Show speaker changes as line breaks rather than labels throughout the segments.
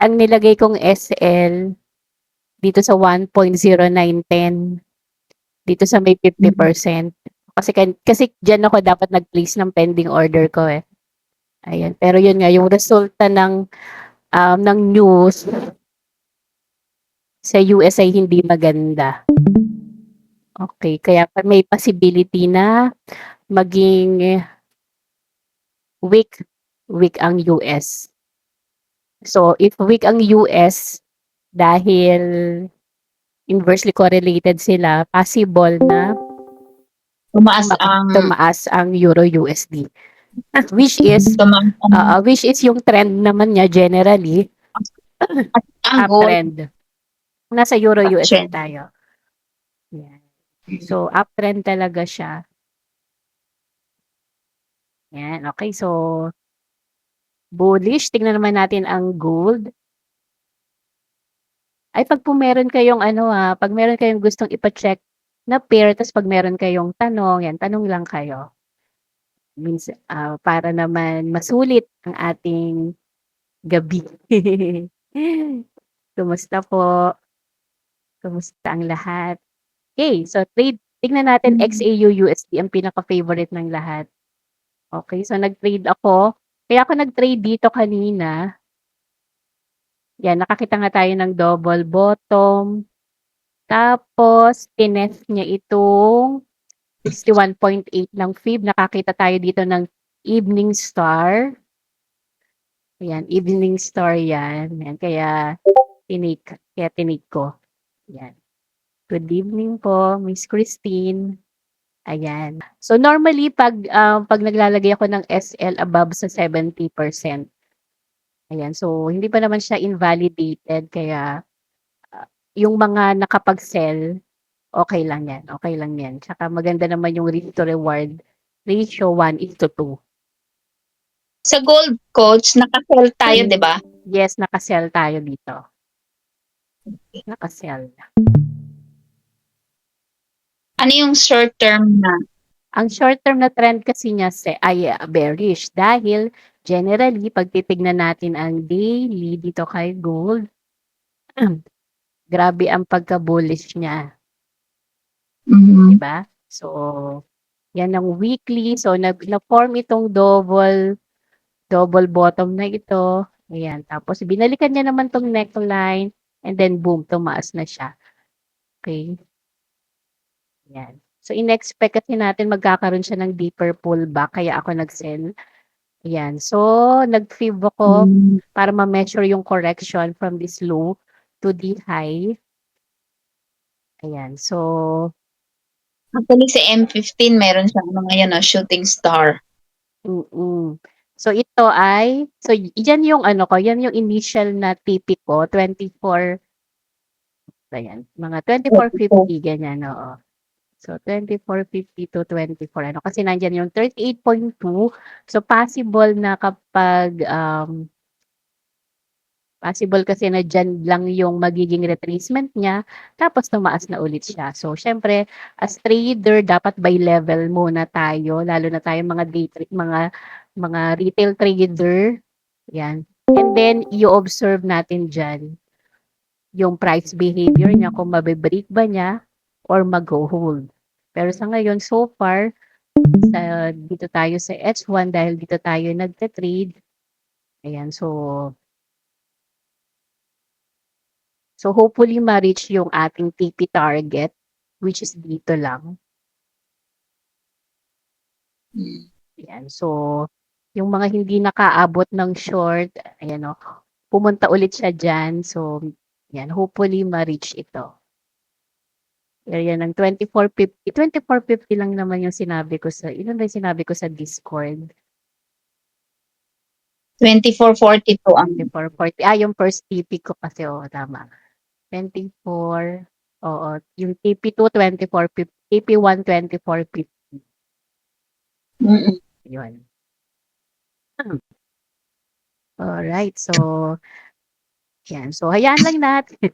ang nilagay kong SL dito sa 1.0910 dito sa may 50%. Kasi diyan ako dapat nag-place ng pending order ko eh. Ayan, pero yun nga yung resulta ng news sa US ay hindi maganda. Okay, kaya may possibility na maging weak ang US. So, if weak ang US dahil inversely correlated sila, possible na tumaas ang Euro USD. Which is yung trend naman niya generally uptrend. Nasa Euro USD tayo. Yan. So, uptrend talaga siya. Yan, okay. So, bullish. Tingnan naman natin ang gold. Ay, pag po meron kayong pag meron kayong gustong ipa-check na pair, tas pag meron kayong tanong, yan, tanong lang kayo. Means, para naman masulit ang ating gabi. Kumusta po? Kumusta ang lahat? Okay, so trade. Tingnan natin XAU-USD ang pinaka-favorite ng lahat. Okay, so nag-trade ako. Kaya ako nag-trade dito kanina. Yan, nakakita nga tayo ng double bottom. Tapos, tinest niya itong 61.8 ng fib. Nakakita tayo dito ng evening star. Ayan, evening star yan. Ayan, kaya tinig ko. Ayan. Good evening po, Miss Christine. Ayan. So normally pag naglalagay ako ng SL above sa 70%. Ayan, so hindi pa naman siya invalidated kaya yung mga nakapag-sell, okay lang 'yan, okay lang 'yan. Tsaka maganda naman yung risk to reward ratio 1:2.
Sa gold coach, naka-sell tayo, 'di ba?
Yes, naka-sell tayo dito. Naka-sell.
Ano yung short term na?
Ang short term na trend kasi niya ay bearish dahil generally pag titignan natin ang daily dito kay gold, grabe ang pagka-bullish niya.
Mhm.
'Di ba? So, yan ang weekly. So, na-form itong double bottom na ito. Ayan. Tapos, binalikan niya naman tong neckline and then boom, tumaas na siya. Okay? Ayan. So, in-expect kasi natin magkakaroon siya ng deeper pullback kaya ako nag-sell. Ayan. So, nag-fib ako para ma-measure yung correction from this low to the high. Ayan. So,
Actually, si M15, meron siyang ngayon, no, shooting star.
So ito ay yan yung ko, yan yung initial na TP ko, 24 ayan, mga 24.50 ganyan, oo. So 24.50 to 24 kasi nandiyan yung 38.2. So possible na possible kasi na diyan lang yung magiging retracement niya tapos tumaas na ulit siya. So siyempre as trader dapat by level muna tayo lalo na tayong mga retail trader. Yan. And then i-observe natin diyan yung price behavior niya kung mabe-break ba niya or mag-hold. Pero sa ngayon so far dito tayo sa H1 dahil dito tayo nagte-trade. Ayan, so hopefully ma-reach yung ating TP target which is dito lang. Ayan. So, yung mga hindi nakaabot ng short, ayan o, pumunta ulit siya dyan. So, yan, hopefully ma-reach ito. Area ng 24.50. 24.50 lang naman yung sinabi ko ilan ba yung sinabi ko sa Discord?
24.42 ang
24.40. Yung first TP ko kasi, tama. 24, oo. Yung TP2, 24.50. TP1, 24.50. Yun. Alright, so, yan. So, hayaan lang natin.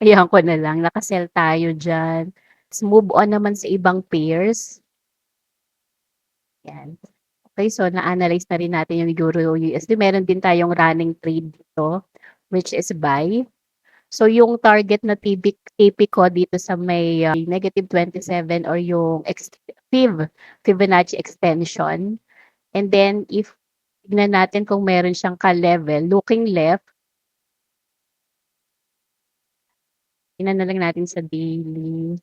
Hayaan ko na lang. Nakasell tayo dyan. Let's move on naman sa ibang pairs. Yan. Okay, so na-analyze na rin natin yung Euro USD. Meron din tayong running trade dito. which is buy. So yung target na TP ko dito sa may -27 or yung Fibonacci extension. And then if tignan natin kung meron siyang ka-level, looking left, tingnan na lang natin sa daily.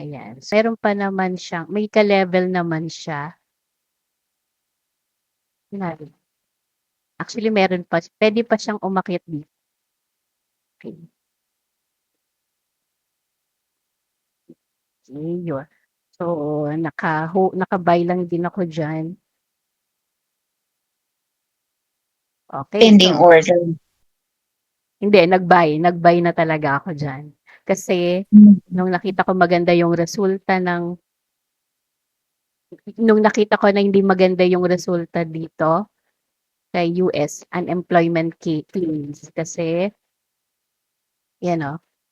Ayan. So, meron pa naman siyang, may ka-level naman siya. Tingnan. Actually, meron pa. Pwede pa siyang umakyat dito. Okay. Okay, yun. So, naka-buy lang din ako dyan. Okay,
Pending
so,
order.
hindi, nag-buy na talaga ako dyan. Kasi, nung nakita ko maganda yung resulta nung nakita ko na hindi maganda yung resulta dito sa US unemployment claims kasi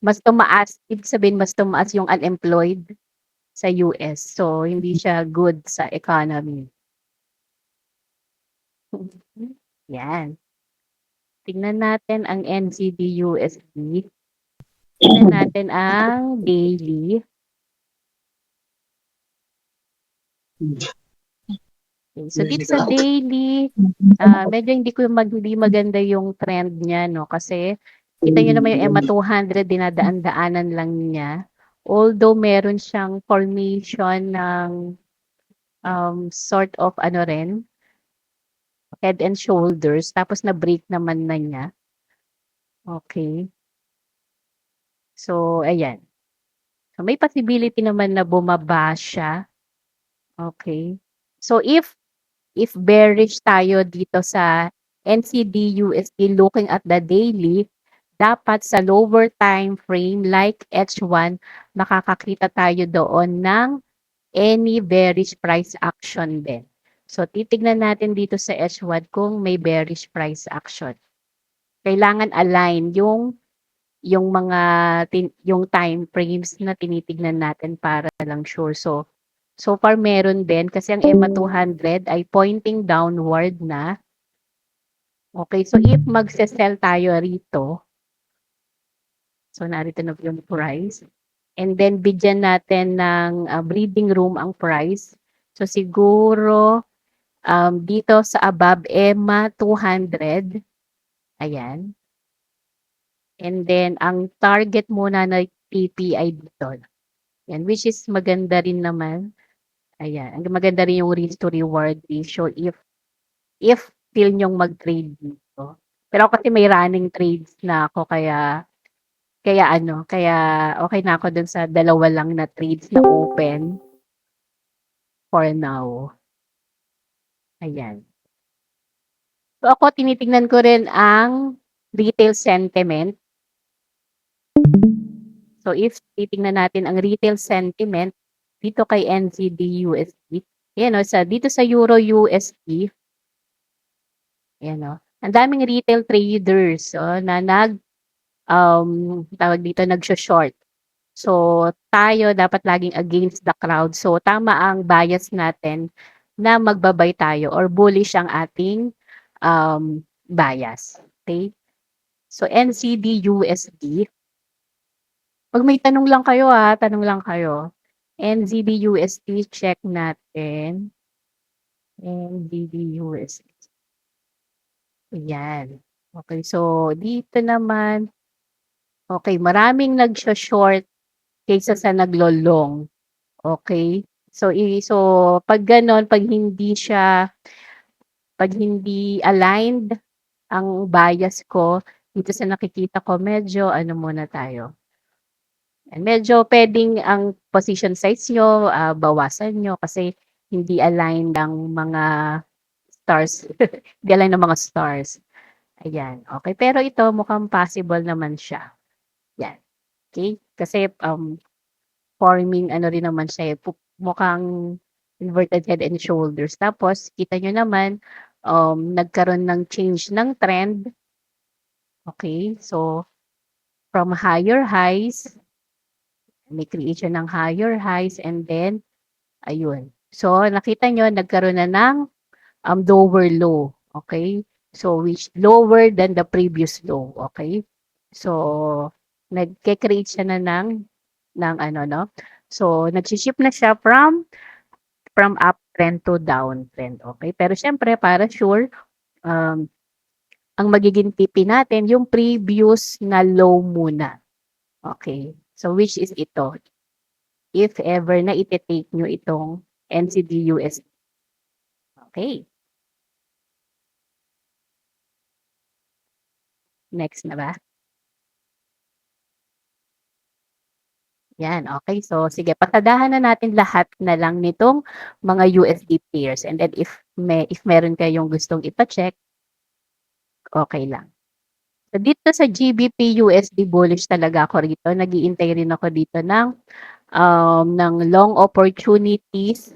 mas tumaas, ibig sabihin mas tumaas yung unemployed sa US. So hindi siya good sa economy. Yan. Tingnan natin ang NZD-USD. Tingnan natin ang daily. Okay, so dito sa daily, medyo hindi maganda yung trend niya, no? Kasi kita niyo naman yung EMA 200, dinadaan-daanan lang niya. Although meron siyang formation ng sort of ano rin, head and shoulders, tapos na-break naman na niya. Okay. So, ayan. So, may possibility naman na bumaba siya. Okay. So, if bearish tayo dito sa NZD-USD looking at the daily, dapat sa lower time frame like H1, makakakita tayo doon ng any bearish price action din. So, titignan natin dito sa H1 kung may bearish price action. Kailangan align yung mga yung time frames na tinitignan natin para lang sure. So far meron din kasi ang EMA 200 ay pointing downward na. Okay, so if magse-sell tayo rito, so narito na yung price. And then bigyan natin ng breathing room ang price. So siguro dito sa above EMA 200, ayan. And then ang target muna na TP ay dito. Yan, which is maganda rin naman. Ayan, ang maganda rin yung risk to reward ratio if feel nyong mag-trade dito. Pero ako kasi may running trades na ako kaya okay na ako dun sa dalawa lang na trades na open for now. Ayan. So ako tinitingnan ko rin ang retail sentiment. So if titingnan natin ang retail sentiment dito kay NZD-USD, yan o, dito sa Euro-USD, yan o, ang daming retail traders na tawag dito, nagsho-short. So, tayo dapat laging against the crowd. So, tama ang bias natin na magbabay tayo or bullish ang ating bias. Okay? So, NZD-USD. Pag may tanong lang kayo tanong lang kayo. NZD-USD, check natin. NZD-USD. Ayan. Okay, so dito naman, okay, maraming nagsho-short kaysa sa naglo-long. Okay? So, pag ganon, pag hindi aligned ang bias ko, dito sa nakikita ko, medyo ano muna tayo. Medyo pwedeng ang position size nyo, bawasan nyo kasi hindi aligned ang mga stars. Hindi aligned ang mga stars. Ayan. Okay. Pero ito, mukhang possible naman siya. Yan. Okay? Kasi forming ano rin naman siya, mukhang inverted head and shoulders. Tapos, kita nyo naman, nagkaroon ng change ng trend. Okay? So, from higher highs, may creation ng higher highs and then, ayun. So, nakita nyo, nagkaroon na ng lower low. Okay? So, which lower than the previous low, okay? So, nagke-create siya na ng ano 'no, so nagshi-shift na siya from uptrend to downtrend, okay? Pero siyempre para sure, um, ang magiging TP natin yung previous na low muna, okay? So, which is ito, if ever na ite-take niyo itong NZD-USD, okay? Next na ba? Yan, okay. So, sige pasadahan na natin lahat na lang nitong mga USD pairs and then if meron kayong gustong ipa-check, okay lang. So, dito sa GBP-USD bullish talaga ako rito. Nag-iintay rin ako dito ng long opportunities.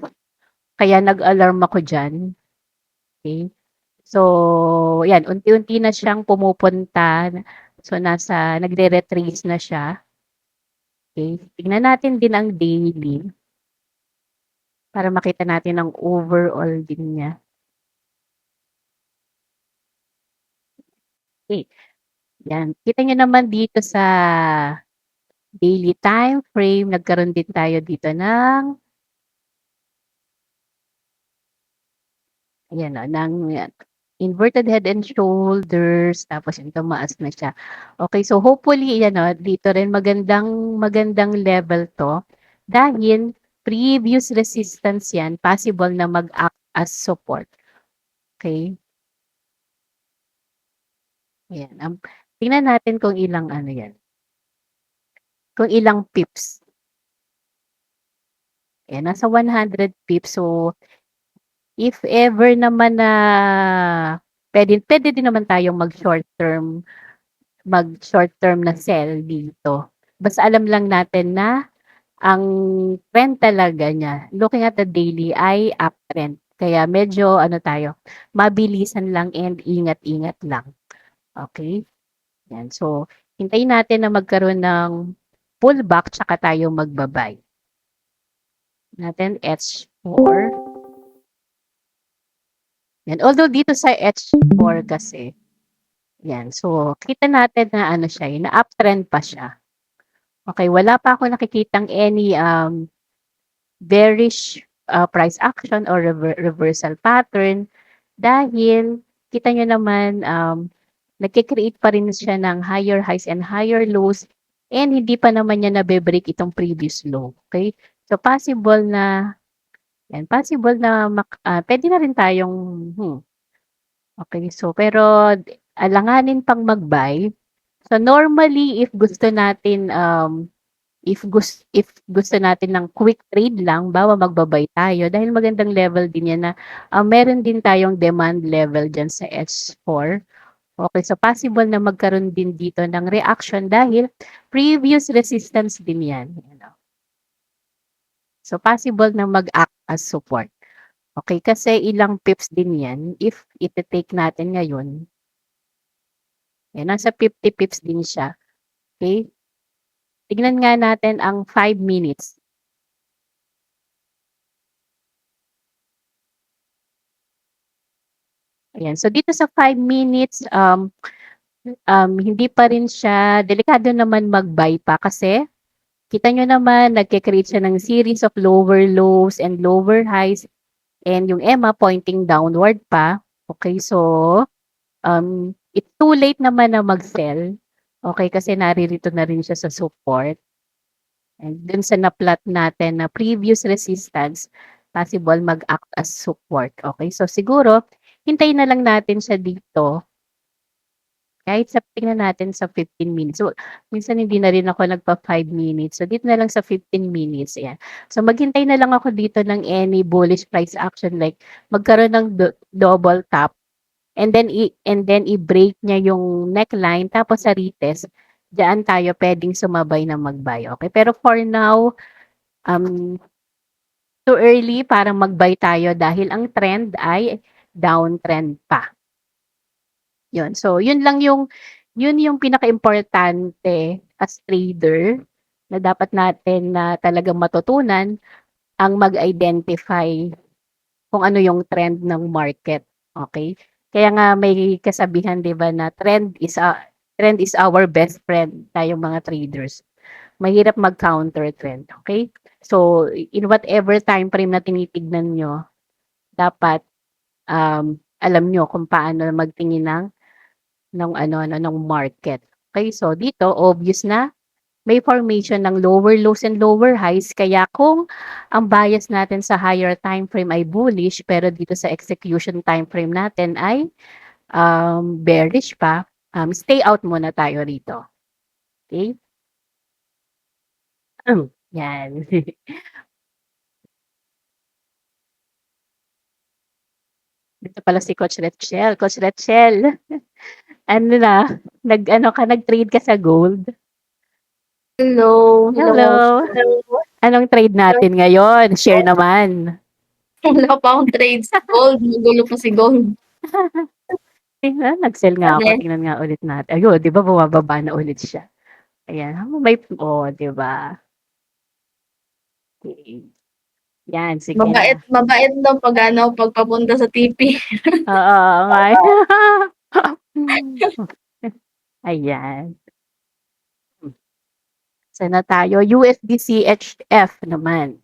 Kaya nag-alarm ako diyan, okay. So, yan unti-unti na siyang pumupunta. So, nagre-retrace na siya, okay. Tignan natin din ang daily. Para makita natin ang overall din niya. Okay, yan. Kita niyo naman dito sa daily time frame, nagkaroon din tayo dito ng ayan o, ng inverted head and shoulders, tapos yung tumaas na siya. Okay, so hopefully yan o, dito rin magandang level 'to dahil previous resistance yan, possible na mag-act as support. Okay. Ayan, tingnan natin kung ilang ano yan, kung ilang pips. Ayan, nasa 100 pips. So, if ever naman na puwede din naman tayong mag-short term na sell dito. Basta alam lang natin na ang trend talaga niya, looking at the daily ay uptrend. Kaya medyo ano tayo, mabilisan lang and ingat-ingat lang. Okay. Yan. So, hintayin natin na magkaroon ng pullback tsaka tayo magba-buy. Natin H4. Yan. Although dito sa H4 kasi, yan. So, kita natin na ano siya, na uptrend pa siya. Okay, wala pa ako nakikitang any bearish price action or reversal pattern dahil kita nyo naman nagke-create pa rin siya ng higher highs and higher lows and hindi pa naman niya nabe-break itong previous low. Okay? So, possible na puwede na rin tayong okay. So, pero alanganin pang mag-buy. So, normally if gusto natin ng quick trade lang, magba-buy tayo dahil magandang level din 'yan na meron din tayong demand level diyan sa H4. Okay, so possible na magkaroon din dito ng reaction dahil previous resistance din 'yan, So, possible na mag-act as support. Okay, kasi ilang pips din 'yan if ite-take natin ngayon. Ayan, nasa 50 pips din siya, okay. Tignan nga natin ang 5 minutes. Ayan, so dito sa 5 minutes, hindi pa rin siya delikado naman mag-buy pa kasi kita niyo naman nagke-create siya ng series of lower lows and lower highs and yung EMA pointing downward pa. Okay, so it's too late naman na mag-sell. Okay, kasi naririto na rin siya sa support. And dun sa na-plot natin na previous resistance, possible mag-act as support. Okay, so siguro hintayin na lang natin siya dito. Kahit tingnan natin sa 15 minutes. So, minsan hindi na rin ako nagpa 5 minutes. So, dito na lang sa 15 minutes, ayan. So, maghintay na lang ako dito ng any bullish price action like magkaroon ng double top and then i-break niya yung neckline tapos sa retest, diyan tayo puwedeng sumabay na mag-buy, okay? Pero for now, um, too early para mag-buy tayo dahil ang trend ay downtrend pa. Yun. So, yun yung pinakaimportante as trader na dapat natin na talagang matutunan ang mag-identify kung ano yung trend ng market. Okay? Kaya nga may kasabihan 'di ba na trend is our best friend, tayong mga traders. Mahirap mag-counter trend, okay? So, in whatever time frame na tinitignan niyo, dapat, alam niyo kung paano magtingin ng market. Okay, so dito obvious na may formation ng lower lows and lower highs, kaya kung ang bias natin sa higher time frame ay bullish, pero dito sa execution time frame natin ay, bearish pa, stay out muna tayo rito, okey? Yan. Dito pala si Coach Rachel. Coach Rachel, ano na, nag-ano ka, nag-trade ka sa gold?
Hello,
Hello, anong trade natin ngayon? Share naman.
wala pa akong trades sa gold, magulo pa si gold.
Nag-sell nga ako,
Ano,
tingnan nga ulit natin. Ayun, 'di ba bumababa na ulit siya. Ayan, may 'di ba? Okey. Yan, sige
mabait
na.
mabait daw pag ano, pag papunta sa TP.
Oo, oo nga. Ayan. Saan na tayo? USD CHF naman.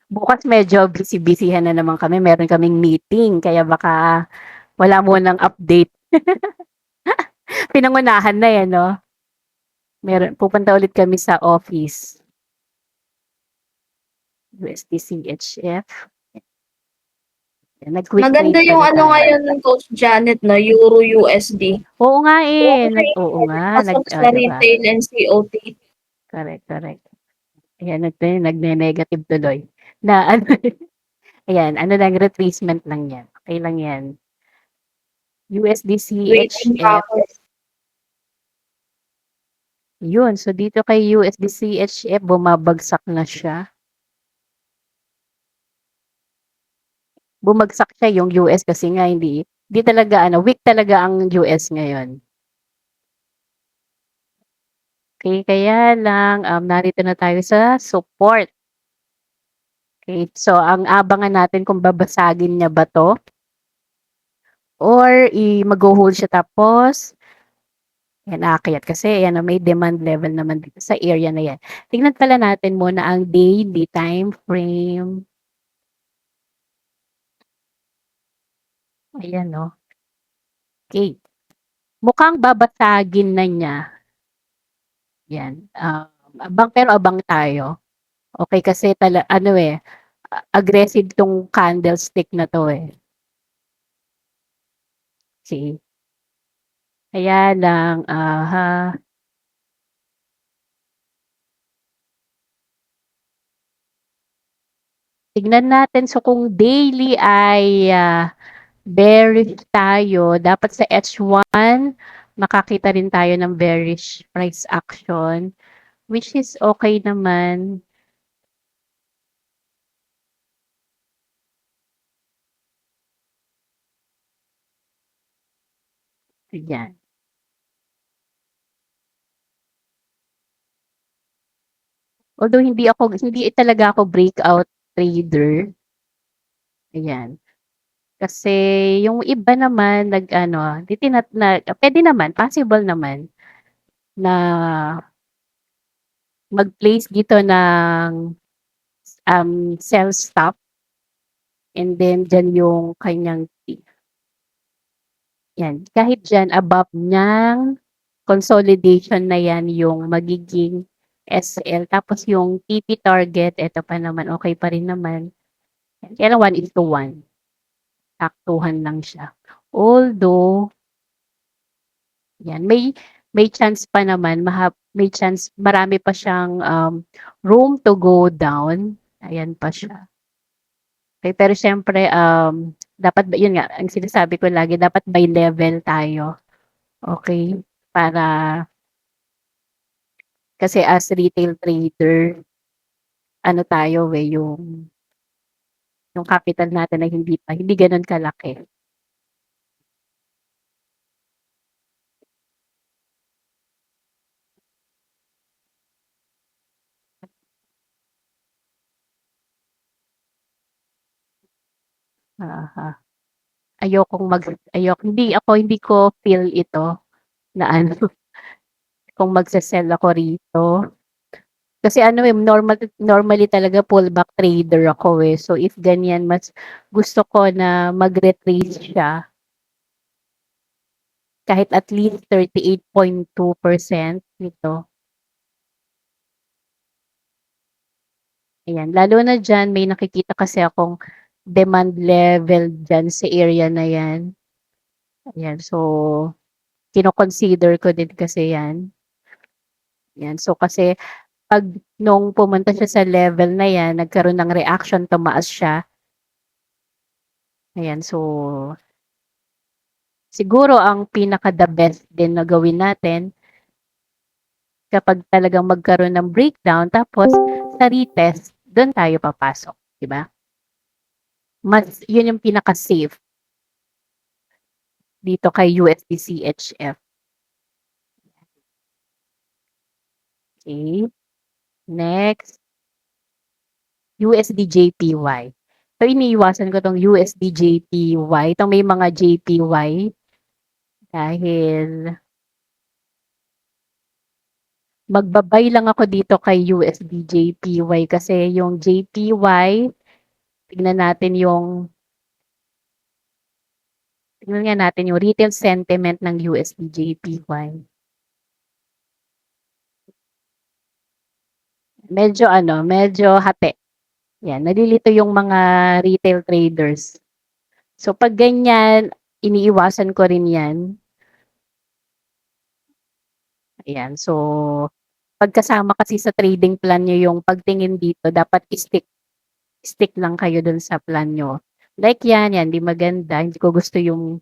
Bukas medyo busy-busyhan na naman kami, meron kaming meeting kaya baka wala munang update. Pinangunahan na, eh, 'no? Pupunta ulit kami sa office. USD CHF. Nag-quick
Maganda
trade
yung
pala
ano
tayo.
ngayon ng Coach Janet 'no, Euro USD.
Oo nga, eh, oo nga,
Pasok sa
'di ba?
retail and COT.
Correct, correct. Ayan, nagne-negative tuloy na ano, ayan, ano lang, retracement lang 'yan, okey lang 'yan. USD
Waiting pa
CHF,
ako.
yun. So, dito kay USD CHF bumabagsak na siya. Bumagsak siya yung US kasi nga hindi talaga ano, weak talaga ang US ngayon. Okey, kaya lang, narito na tayo sa support. Okay, so ang abangan natin kung babasagin niya ba 'to or magho-hold siya tapos yan aakyat kasi ayan may demand level naman dito sa area na yan. Tingnan pala natin muna ang daily time frame. Ayan 'no, okey. Mukhang babasagin na niya, yan. Abang tayo. Okey kasi ano, eh, aggressive 'tong candlestick na 'to, eh. Okey. Kaya lang, tignan natin. So, kung daily ay, bearish tayo, dapat sa H1 makakita rin tayo ng bearish price action, which is okey naman. Ayan. Although hindi talaga ako breakout trader, ayan. Kasi yung iba naman nag-ano, 'di puwede naman, possible naman na mag-place dito ng, sell stop and then diyan yung kanyang 'yan, kahit diyan above niyang consolidation na 'yan yung magiging SL, tapos yung TP target eto pa naman, okey pa rin naman. Kaya lang 1:1, saktuhan lang siya. Although 'yan, may chance pa naman, may chance, marami pa siyang, room to go down, ayan pa siya. Okey, pero siyempre, dapat ba yun nga, ang sinasabi ko lagi dapat by level tayo, okey? Para kasi as retail trader, ano tayo, eh, yung capital natin ay hindi gano'n kalaki. Aha. Hindi ko feel ito na ano, kung magse-sell ako rito. Kasi ano, normally talaga pullback trader ako, eh. So, if ganyan mas gusto ko na mag-retrace siya kahit at least 38.2% nito. Ayan, lalo na diyan may nakikita kasi akong demand level diyan sa area na 'yan. Ayan, so kino-consider ko din kasi 'yan. 'Yan, so kasi 'pag nung pumunta siya sa level na 'yan, nagkaroon ng reaction, tumaas siya. Ayan, so siguro ang pinaka the best din na gawin natin kapag talagang magkaroon ng breakdown tapos sa retest, dun tayo papasok, 'di ba? Yun yung pinaka-safe dito kay USD CHF. Okay. Next, USD JPY. So, iniiwasan ko 'tong USD JPY, 'tong may mga JPY dahil magba-buy lang ako dito kay USD JPY kasi yung JPY, tignan natin tignan nga natin yung retail sentiment ng USD JPY. Medyo hati. Yan, nalilito yung mga retail traders. So, 'pag ganyan, iniiwasan ko rin 'yan. Ayan, so pagkasama kasi sa trading plan niyo yung pagtingin dito, dapat stick lang kayo dun sa plan niyo. Like 'yan, 'di maganda, hindi ko gusto yung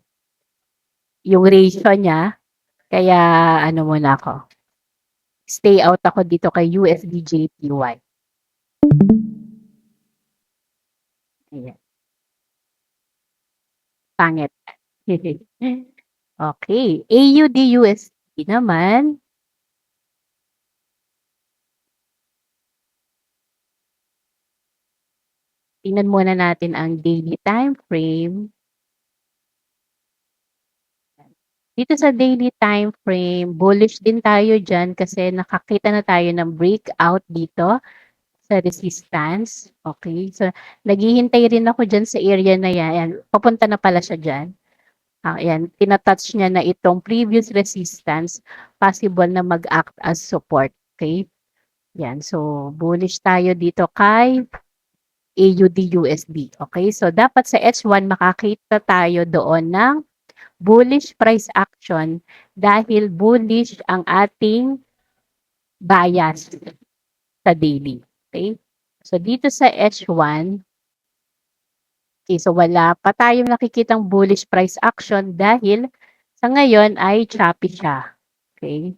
ratio niya, kaya ano muna ako, stay out ako dito kay USD JPY. Ayan, pangit. Okay, AUD USD naman. Tingnan muna natin ang daily time frame. Dito sa daily time frame, bullish din tayo diyan kasi nakakita na tayo ng breakout dito sa resistance. Okay, so naghihintay rin ako diyan sa area na 'yan. Ayan, papunta na pala siya diyan. Ayan, tina-touch niya na itong previous resistance, possible na mag-act as support. Okay, yan. So, bullish tayo dito kay AUD USD. Okay, so dapat sa H1 makakita tayo doon ng bullish price action dahil bullish ang ating bias sa daily. Okay? So, dito sa H1, okay, so wala pa tayong nakikitang bullish price action dahil sa ngayon ay choppy siya. Okay?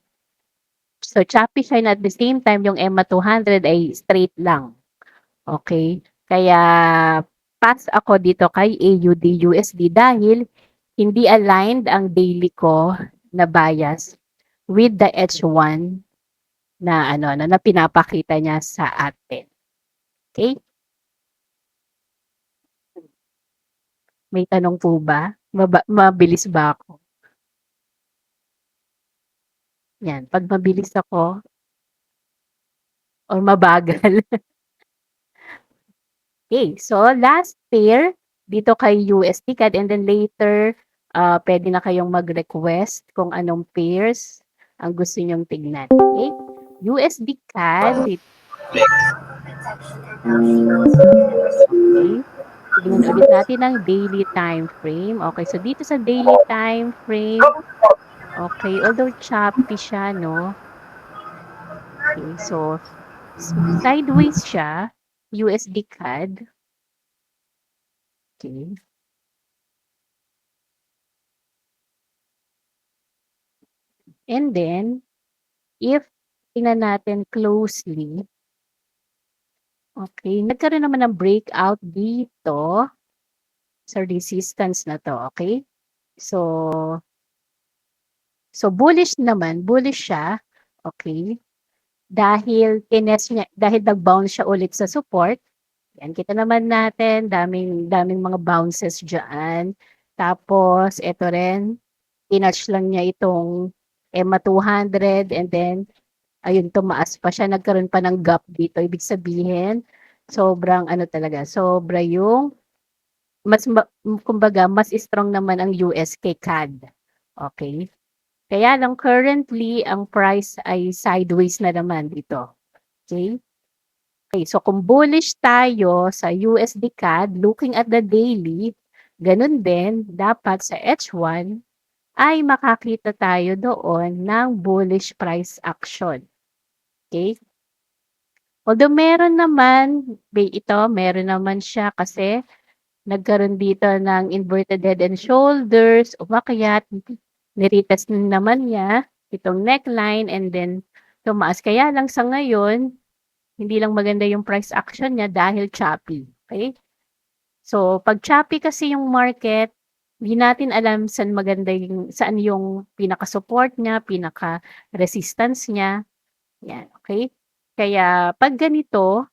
So, choppy siya and at the same time, yung EMA 200 ay straight lang. Okay? Kaya, pass ako dito kay AUD USD dahil hindi aligned ang daily ko na bias with the H1 na pinapakita niya sa atin. Okay? May tanong po ba? Mabilis ba ako? Yan, 'pag mabilis ako or mabagal. Okay, so last pair dito kay USD CAD and then later, puwede na kayong mag-request kung anong pairs ang gusto niyong tignan. Okay? USD CAD. Okay. Tignan ulit natin ang daily time frame. Okay, so dito sa daily time frame, okay, although choppy siya, no? Okay, so sideways siya, USD CAD. Okay. And then, if tingnan natin closely, okay, nagkaroon naman ng breakout dito sa resistance na 'to, okay? So bullish naman, bullish siya, okay? Dahil nag-bounce siya ulit sa support, Yan, kita naman natin, daming mga bounces diyan. Tapos eto rin, tinouch lang niya itong EMA 200 and then ayun, tumaas pa siya, nagkaroon pa ng gap dito. Ibig sabihin, sobrang ano talaga, sobra yung kumbaga, mas strong naman ang US kay CAD. Okay? Kaya lang currently, ang price ay sideways na naman dito. Okay? Okay, so kung bullish tayo sa USD CAD, looking at the daily, ganun din, dapat sa H1 ay makakita tayo doon ng bullish price action. Okay? Although meron naman siya kasi nagkaroon dito ng inverted head and shoulders, umakyat, niretest naman niya itong neckline and then tumaas. Kaya lang sa ngayon, hindi lang maganda yung price action niya dahil choppy. Okay? So, pag choppy kasi yung market, hindi natin alam saan yung pinaka-support niya, pinaka-resistance niya. Yan, okay? Kaya pag ganito,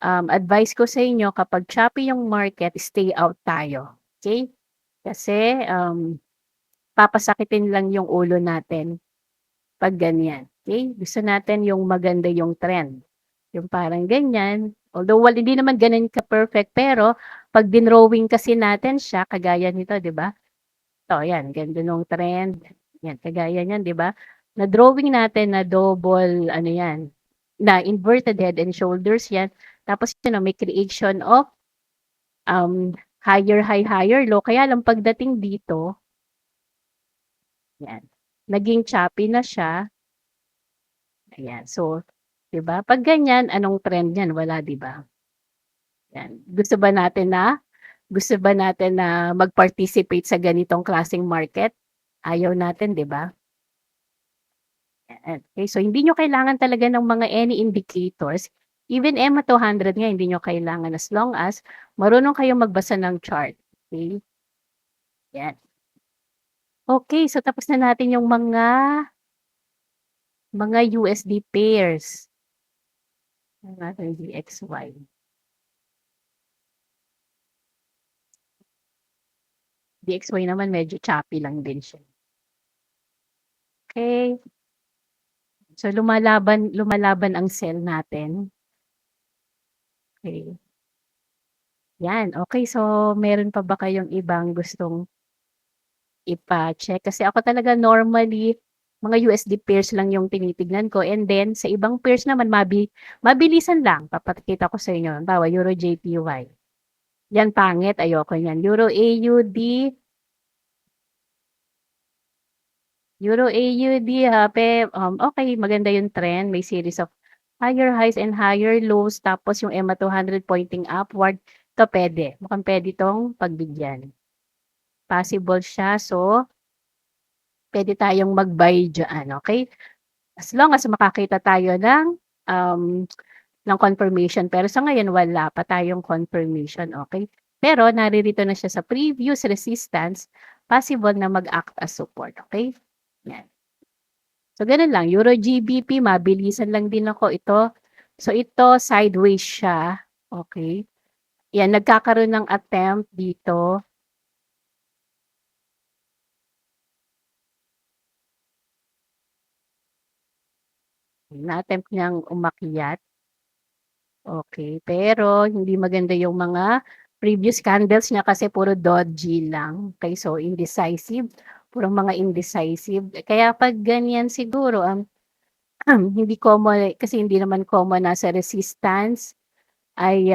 advice ko sa inyo kapag choppy yung market, stay out tayo. Okay? Kasi papasakitin lang yung ulo natin pag ganyan. Okay? Gusto natin yung maganda yung trend. Yung parang ganyan. Although hindi naman ganun ka-perfect, pero pag dinrowing kasi natin siya, kagaya nito, di ba? Ito, yan, ganda nung trend. Yan, kagaya niyan, di ba? Na-drawing natin na double, ano yan, na inverted head and shoulders yan. Tapos, may creation of higher high, higher low. Kaya lang pagdating dito, yan, naging choppy na siya. Ayan, so, 'di ba? Pag ganyan, anong trend niyan? Wala, 'di ba? Yan. Gusto ba natin na mag-participate sa ganitong klaseng market? Ayaw natin, 'di ba? Yan. Okay, so hindi nyo kailangan talaga ng mga any indicators. Even EMA 200 nga, hindi nyo kailangan as long as marunong kayong magbasa ng chart. Okay? Yan. Okay, so tapos na natin yung mga USD pairs. Ang ating DXY. DXY naman medyo choppy lang din siya. Okay. So lumalaban ang sell natin. Okay. Yan, okay. So meron pa ba kayong ibang gustong ipa-check? Kasi ako talaga normally mga USD pairs lang yung tinitignan ko and then sa ibang pairs naman mabilisan lang. Papakita ko sa inyo. Halimbawa, Euro JPY. Yan pangit, ayoko niyan. Euro AUD, okay, maganda yung trend. May series of higher highs and higher lows. Tapos yung EMA 200 pointing upward. Ito pwede. Mukhang pwede itong pagbigyan. Possible siya. So, pwede tayong mag-buy dyan. Okay? As long as makakita tayo ng confirmation. Pero sa ngayon, wala pa tayong confirmation. Okay? Pero naririto na siya sa previous resistance. Possible na mag-act as support. Okay? Yan. So, ganun lang. Euro GBP, mabilisan lang din ako ito. So, ito, sideways siya. Okay. Yan, nagkakaroon ng attempt dito. Na-attempt niyang umakyat. Okay. Pero, hindi maganda yung mga previous candles niya kasi puro doji lang. Okay. So, indecisive. Puro mga indecisive. Kaya pag ganyan siguro, hindi common, kasi hindi naman common nasa resistance, ay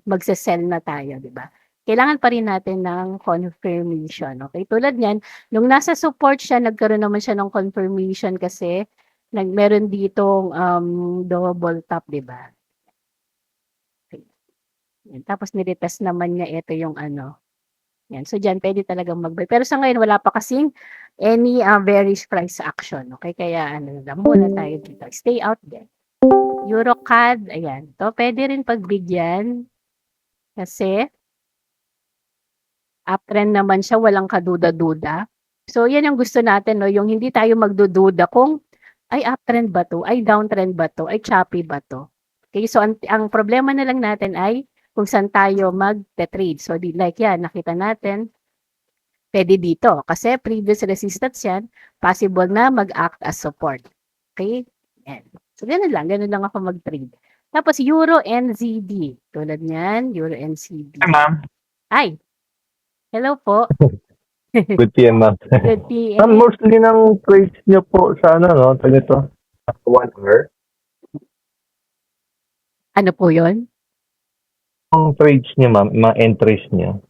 magse-sell na tayo, 'di ba? Kailangan pa rin natin ng confirmation, okay? Tulad niyan, nung nasa support siya, nagkaroon naman siya ng confirmation kasi meron ditong double top, 'di ba? Okay. Yan. Tapos niretest naman niya ito yung ano. Yan. So diyan pwede talagang mag-buy. Pero sa ngayon wala pa kasing any bearish price action, okay? Kaya ano lang muna tayo dito. Stay out din. EuroCAD, ayan. To pwede rin pagbigyan kasi uptrend naman siya, walang kaduda-duda. So, yan yung gusto natin, no? Yung hindi tayo magdududa kung ay uptrend ba to, ay downtrend ba to, ay choppy ba to. Okay, so ang problema na lang natin ay kung saan tayo magte-trade. So like yan, nakita natin, pwede dito. Kasi previous resistance yan, possible na mag-act as support. Okay? Yan. So ganun lang ako mag-trade. Tapos Euro NZD. Tulad niyan, Euro NZD.
Hi, ma'am.
Hi. Hello po.
Good PM, ma'am.
Good
Ma'am,
PM.
mostly ng trades niyo po sa ano, no? Tag ito, 1 hour.
Ano po yun?
Ang trades niyo, ma'am, mga entries niyo.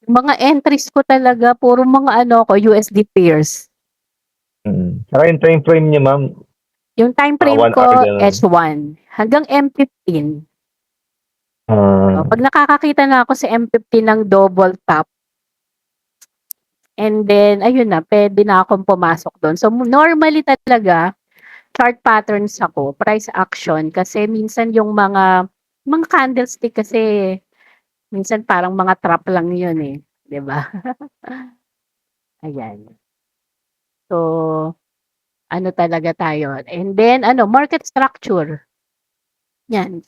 Mga entries ko talaga, puro mga USD pairs.
Saka yung time frame niyo, ma'am,
Yung time frame
1
ko,
hour ganun.
H1 hanggang M15. Pag nakakakita na ako sa M15 ng double top, and then, ayun na, pwede na akong pumasok doon. So, normally talaga, chart patterns ako, price action, kasi minsan yung mga candlestick kasi, minsan parang mga trap lang yun eh. 'Di ba? Ayan. So, ano talaga tayo. And then, market structure. Yan.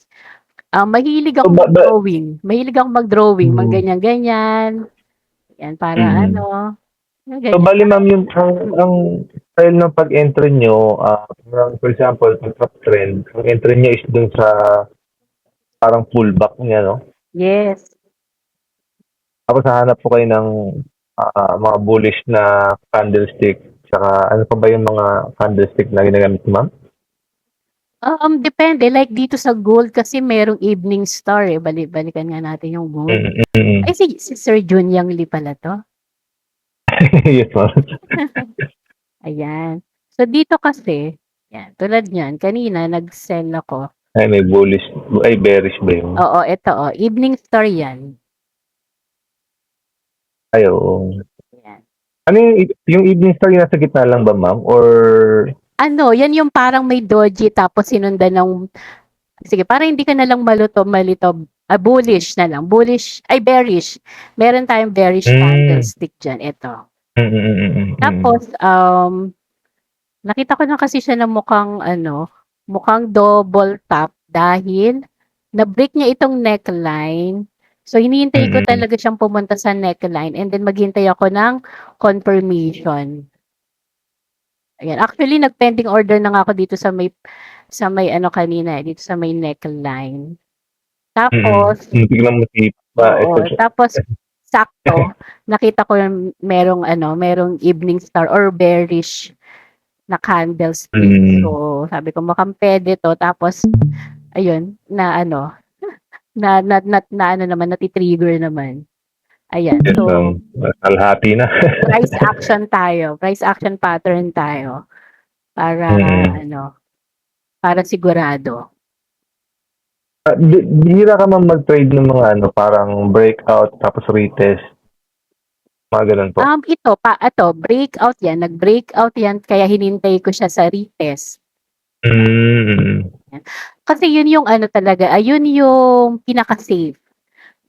Mahilig ako
So,
mag-drawing. Mahilig ako mag-drawing. Mga
Mm.
ganyan-ganyan. Yan, para
Mm.
yung
So,
ganyan.
bali, ma'am, yung ang style ng pag-entry niyo, parang, for example, pag trend, ang entry niyo is dun sa parang pullback niya, no?
Yes.
Tapos hahanap po kayo ng mga bullish na candlestick. Saka ano pa ba yung mga candlestick na ginagamit ni ma'am?
Depende. Like dito sa gold kasi merong evening star eh. Balikan nga natin yung gold.
Mm.
Ay, si Sir Jun Yang Lee pala to.
Yes, ma'am.
Ayan. So, dito kasi, yan, tulad niyan, kanina nag-sell ako.
Ay, may bullish. Ay, bearish ba yun?
Oo, ito evening star yan.
Ay, oo.
Yan.
Ano yung evening star yung nasa gitna lang ba, ma'am? Or
Yan yung parang may doji tapos sinundan ng, sige, para hindi ka na lang malito, bullish na lang. Bullish, ay bearish. Meron tayong bearish candlestick dyan. Ito. Tapos, nakita ko na kasi siya na mukhang double top dahil na-break niya itong neckline. So, hinihintay ko talaga siyang pumunta sa neckline and then maghintay ako ng confirmation. Ayan. Actually, nag-pending order na nga ako dito sa may kanina, dito sa may neckline. Tapos,
tignan mo si
tapos, sakto, nakita ko yung merong evening star or bearish na candlestick. So, sabi ko, mukhang pwede to. Tapos, ayun, naman, nati-trigger naman. Ayan.
Yes,
So,
ma'am. Alhati na.
price action tayo. Price action pattern tayo. Para, para sigurado.
Bihira ka man mag-trade ng mga parang breakout tapos retest. Mga ganun po.
Ito, breakout yan. Nag-breakout yan, kaya hinintay ko siya sa retest. Kasi yun yung talaga, ayun yung pinaka-safe.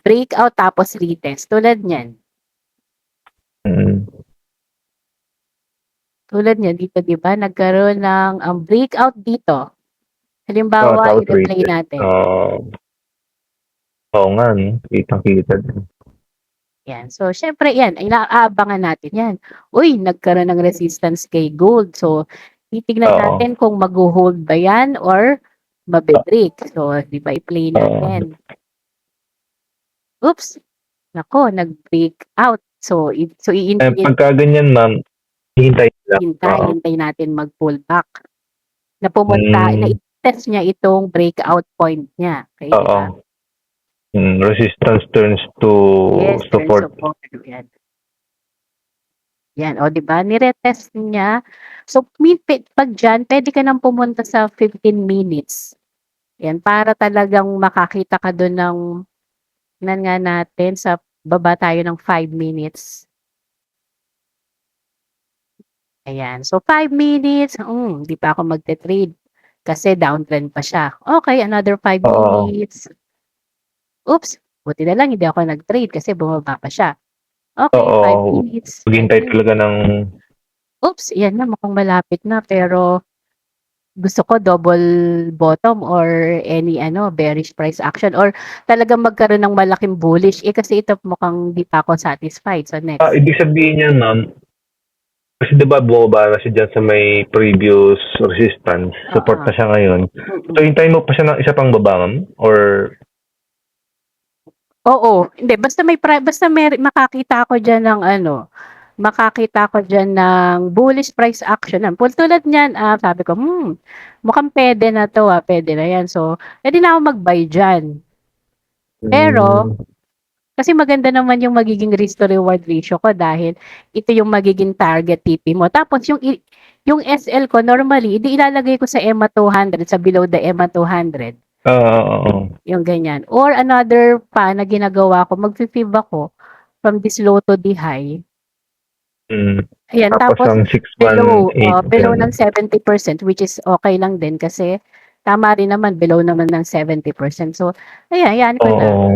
Breakout tapos retest. Tulad niyan. Tulad niyan dito, 'di ba? Nagkaroon ng breakout dito. Halimbawa, i-replay natin.
Oo nga, kitang-kita din.
Yan. So, syempre yan, inaabangan natin yan. Uy, nagkaroon ng resistance kay gold. So, titignan natin kung mag-hold ba yan or mabe-break. So, di ba, i-play natin. Oops. Nako, nag-break out. So,
pagka ganyan, ma'am,
hintay natin mag-pull back. Na pumunta, na-test niya itong breakout point niya. Okay, di ba?
Resistance turns to support.
Yan. Yan, o di ba? Nire-test niya. So, pag dyan, pwede ka nang pumunta sa 15 minutes. Yan, para talagang makakita ka doon ng nga natin, sa baba tayo ng 5 minutes. Ayan. So, 5 minutes, di pa ako magte-trade. Kasi downtrend pa siya. Okay, another 5 minutes. Oops, buti na lang hindi ako nag-trade kasi bumaba pa siya. Okay, 5 minutes.
Maghintay talaga ng...
Oops, yan na, mukhang malapit na. Pero, gusto ko double bottom or any bearish price action or talagang magkaroon ng malaking bullish. Kasi ito mukhang di pa ako satisfied. So next.
Ibig sabihin niyan, ma'am, kasi 'di ba bumaba na siya diyan sa may previous resistance, support na siya ngayon. So hintayin mo pa siya ng isa pang baba, ma'am? Or
Oo, hindi basta makakita ako diyan ng makakita ko diyan ng bullish price action. Tulad niyan, sabi ko, mukhang puwede na 'to, puwede na 'yan. So, puwede na ako mag-buy diyan. Pero kasi maganda naman yung magiging risk to reward ratio ko dahil ito yung magiging target TP mo. Tapos yung SL ko normally ilalagay ko sa EMA 200, sa below the EMA 200.
oo.
Yung ganyan. Or another pa na ginagawa ko, magfi-fib ako from this low to the high. Ayan,
Tapos
tapos
ang
below
618
ng 70%, which is okay lang din kasi tama rin naman below naman ng 70%. So, ayan ko na.
Oo.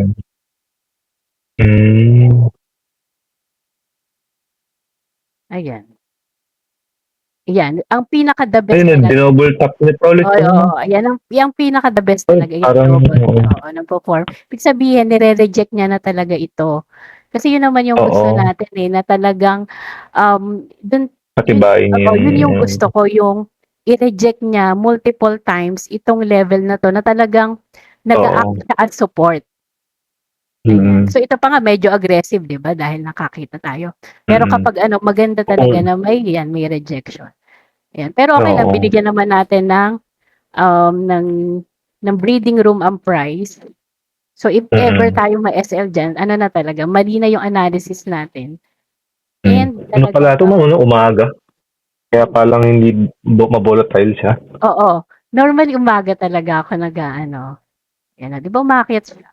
Ayan. Ayan, ang pinaka-the best
Ayun,
talaga.
dinoble top niya pa ulit.
Oo, ayan yung pinaka-the best talaga. Yung
Parang,
nagpo-form. Ibig sabihin, nire-reject niya na talaga ito. Kasi yun naman yung gusto natin na talagang, dun,
patibayin niya
yun yung gusto ko, yung i-reject niya multiple times itong level na to na talagang nag-a-act siya as support. Ayan. So ito pa nga medyo aggressive, 'di ba? Dahil nakakita tayo. Pero kapag maganda talaga na may rejection. Ayan. Pero okay lang, binigyan naman natin ng breathing room ang price. So if ever tayo ma-SL dyan, na talaga, mali na yung analysis natin. And
Ano pala ito, ma'am? Umaga. Kaya palang hindi mabolatile siya.
Oo. Normally umaga talaga ako yan, di ba umakyat siya?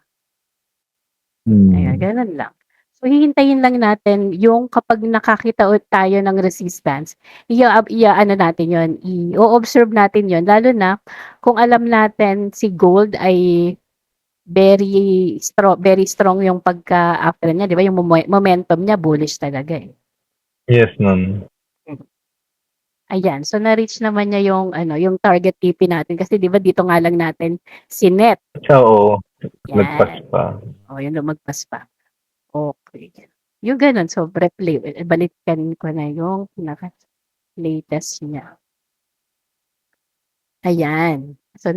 Ayan, ganun lang. So, hihintayin lang natin yung kapag nakakita tayo ng resistance, natin yun, i-observe natin yun, lalo na kung alam natin si gold ay very strong yung after niya, di ba? Yung momentum niya, bullish talaga eh.
Yes, ma'am.
Ayan, so na-reach naman niya yung target TP natin kasi di ba dito nga lang natin sinet.
Oo, nagpas pa.
Yung lumagpas pa. Okay. Yung ganun, so balikan ko na yung pinaka-latest niya. Ayan. So,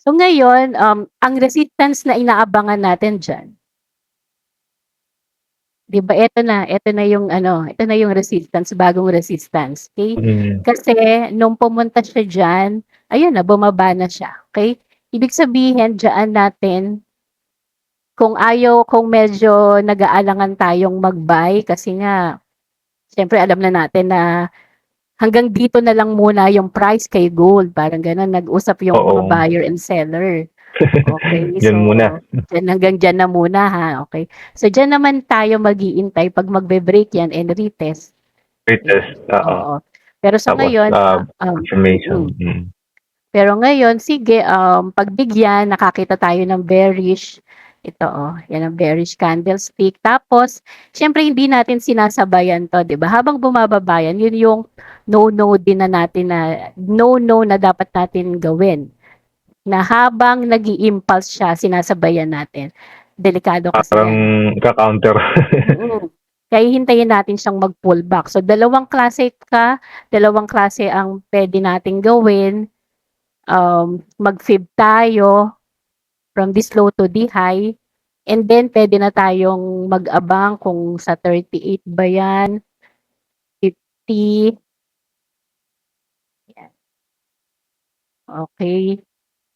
So, ngayon, ang resistance na inaabangan natin dyan, di ba, ito na yung resistance, bagong resistance, okay? Kasi, nung pumunta siya dyan, ayun na, bumaba na siya, okay? Ibig sabihin, dyan natin, kung medyo nag-aalangan tayong mag-buy, kasi nga, siyempre alam na natin na hanggang dito na lang muna yung price kay gold. Parang gano'n, nag-usap yung mga buyer and seller. Okay, so hanggang dyan na muna ha. Okay. So dyan naman tayo mag-iintay pag magbe-break yan and retest.
Retest,
oo. Pero sa ngayon,
confirmation.
Pero ngayon, sige, pagbigyan, nakakita tayo ng bearish. Ito, yan ang bearish candlestick. Tapos, syempre hindi natin sinasabayan to, di ba? Habang bumababa yan, yun yung no-no din na natin no-no na dapat natin gawin. Na habang nag-i-impulse siya, sinasabayan natin. Delikado kasi
parang
yan.
ka-counter.
Kaya hintayin natin siyang mag-pull back. So, dalawang klase ang pwede nating gawin. Mag-fib tayo from this low to the high, and then pwede na tayong mag-abang kung sa 38 ba yan, 50, yan. Okay.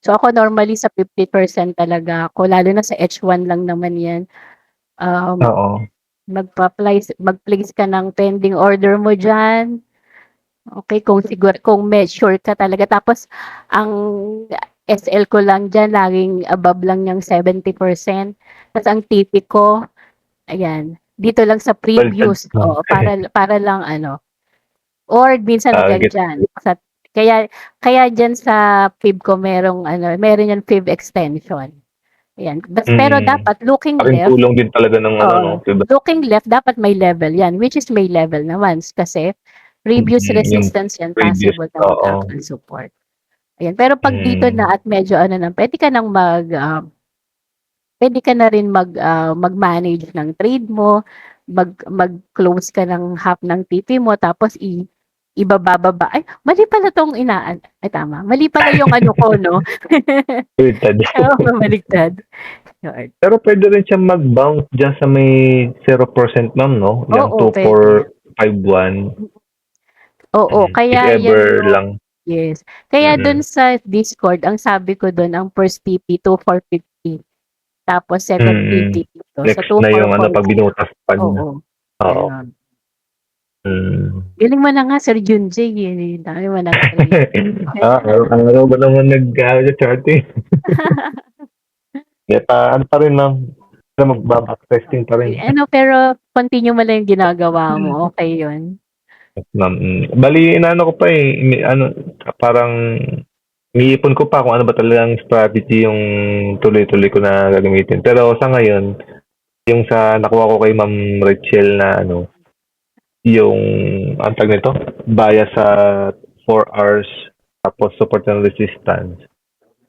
So ako normally sa 50% talaga ako, lalo na sa H1 lang naman yan. Mag-place ka ng pending order mo dyan. Okay, kung sure ka talaga. Tapos, ang SL ko lang dyan, laging above lang yung 70%. Tapos, ang TP ko, ayan, dito lang sa previous. Para lang or minsan dyan. Kaya dyan sa FIB ko meron yung FIB extension. Ayan. Pero dapat looking left.
Tulong din talaga ng
looking left, dapat may level yan, which is may level naman. Kasi, previous
Yung
resistance yan,
previous,
possible na
oo.
mag-actual support. Ayan, pero 'pag dito na at medyo ano na, puwede ka na rin mag-manage ng trade mo, mag-close ka ng half ng TP mo tapos ibabababa. Ay, mali pala 'tong ay tama, mali pala yung ano ko 'no?
Baliktad.
Oo, baliktad. Yun.
Pero pwede rin siya mag-bounce diyan sa may 0% ma'am, no? Yang
Oo, puwede.
2451.
Oo,
If
kaya yan
ever
yung
lang.
yes. Kaya dun
Mm.
sa Discord, ang sabi ko dun, ang first TP 2450, tapos second
Mm.
TP dito sa
Next na yung ano,
2440.
pag binutas pa niya.
Oo,
Oo.
gano'n.
Mm.
Galing mo na nga Sir Junjie, eh, dami mo ng trade.
Araw-araw ba naman charting? Ano pa rin ma'am, magba-backtesting pa rin.
Pero continue mo lang yung ginagawa mo, okey yun.
Ma'am, bali inaano ko pa parang iniipon ko pa kung ano ba talagang strategy yung tuloy-tuloy ko na gagamitin. Pero sa ngayon, yung sa nakuha ko kay Ma'am Rachel na yung ang tawag nito, bias sa 4 hours, tapos support and resistance.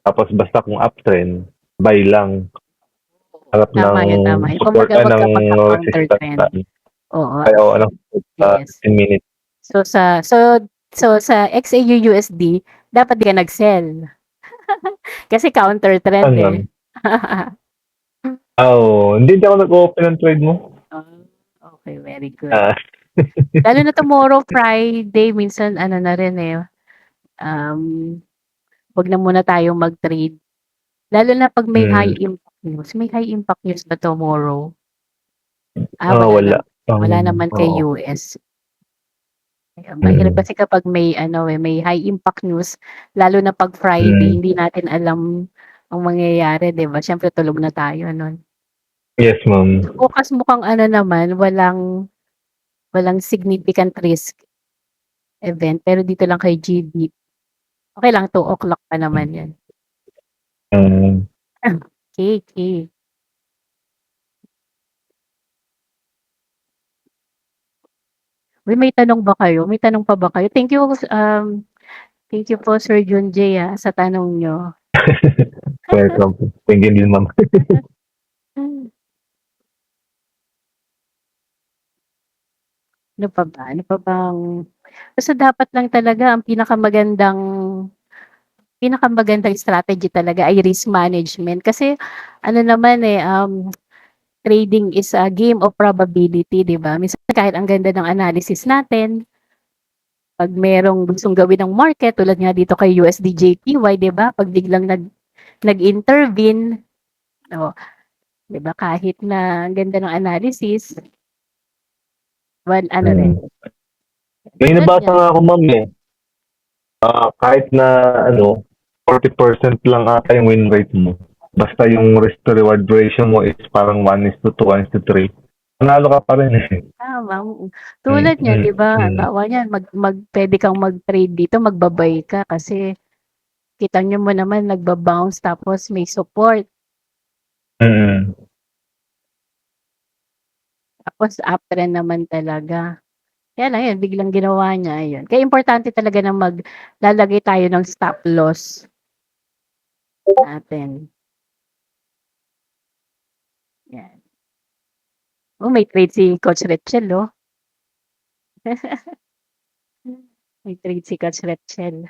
Tapos basta kung uptrend, buy lang. Harap
Tama
ng
yun, tama yun.
support
Kumbaga wag
ng
ka magka-counter
resistance
trend.
line.
Oo,
Kaya ano,
yes.
10 minutes.
So sa XAUUSD, dapat di ka nag-sell. Kasi counter trend,
Ano
eh.
ma'am? Hindi ako nag-open ng trade mo.
Okay, very good.
Ah,
Lalo na tomorrow, Friday, minsan ano na rin, eh, wag na muna tayong mag-trade. Lalo na 'pag may high impact news. May high impact news ba tomorrow?
wala.
Wala naman kay
Oo.
US. Mahirap kasi kapag may may high impact news, lalo na 'pag Friday, hindi natin alam ang mangyayari, 'di ba? Siyempre tulog na tayo nun.
Yes, ma'am.
Bukas mukhang naman, walang significant risk event, pero dito lang kay GB. Okey lang, 2:00 pa naman 'yan. Okey. Uy, may tanong ba kayo? May tanong pa ba kayo? Thank you po Sir Junjie, sa tanong niyo.
Welcome. Thank you din, ma'am.
Ano pa ba? Ano pa bang basta dapat lang talaga ang pinakamagandang strategy talaga ay risk management. Kasi ano naman, trading is a game of probability, 'di ba? Minsan kahit ang ganda ng analysis natin, 'pag merong gustong gawin ng market tulad nga dito kay USD/JPY, 'di ba? 'Pag biglang nag-intervene, oh, 'di ba, kahit na ang ganda ng analysis, rin.
May
Tulad
nabasa
niyan.
nga ako, ma'am, kahit na 40% lang ata yung win rate mo. Basta yung risk to reward ratio mo is parang 1:2, 1:3. Panalo ka pa rin eh.
Tama, tulad niyan, 'di ba, halimbawa niyan puwede kang mag-trade dito, magba-buy ka kasi kita niyo mo naman nagba-bounce tapos may support,
Mm.
tapos uptrend naman talaga. Kaya lang 'yun, biglang ginawa niya, ayun. Kaya importante talaga na maglalagay tayo ng stop loss natin. Yan. Oh, may trade si Coach Rachel, oh. May trade si Coach Rachel.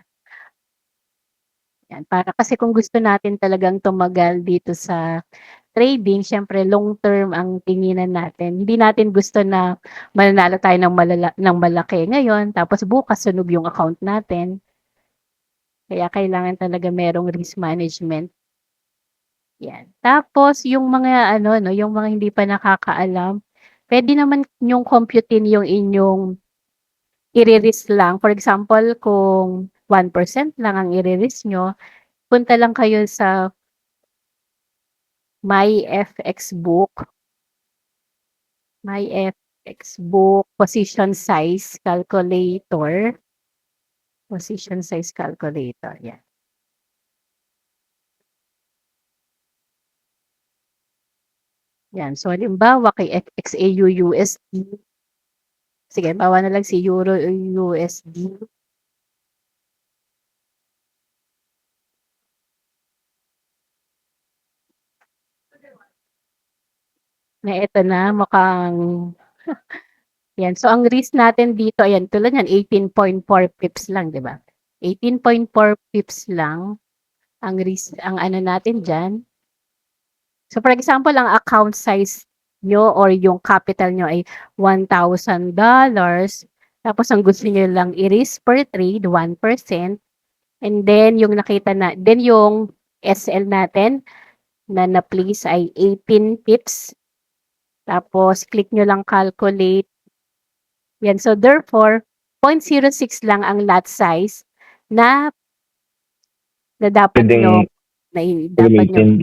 Yan, para kasi kung gusto natin talagang tumagal dito sa trading, siyempre long term ang tinginan natin. Hindi natin gusto na mananalo tayo ng malaki ngayon, tapos bukas sunog yung account natin. Kaya kailangan talaga merong risk management. Yan. Tapos yung mga yung mga hindi pa nakakaalam, puwede naman niyong compute-in yung inyong ire-risk lang. For example, kung 1% lang ang ire-risk niyo, punta lang kayo sa MyFXBook position size calculator. Position size calculator, yan. Yan. So halimbawa kay XAUUSD, Sige, bawa na lang si Euro USD. Na ito na, mukhang yan. So, ang risk natin dito, ayan, tulad yan, 18.4 pips lang, di ba? 18.4 pips lang ang risk, ang ano natin dyan. So, for example, ang account size nyo or yung capital nyo ay $1,000. Tapos, ang gusto nyo lang i-risk per trade, 1%. And then, yung nakita na, then yung SL natin na na-place ay 18 pips. Tapos, click nyo lang calculate. Yan. So, therefore, 0.06 lang ang lot size na dapat nyo
Pwedeng
dapat nyo
gamitin.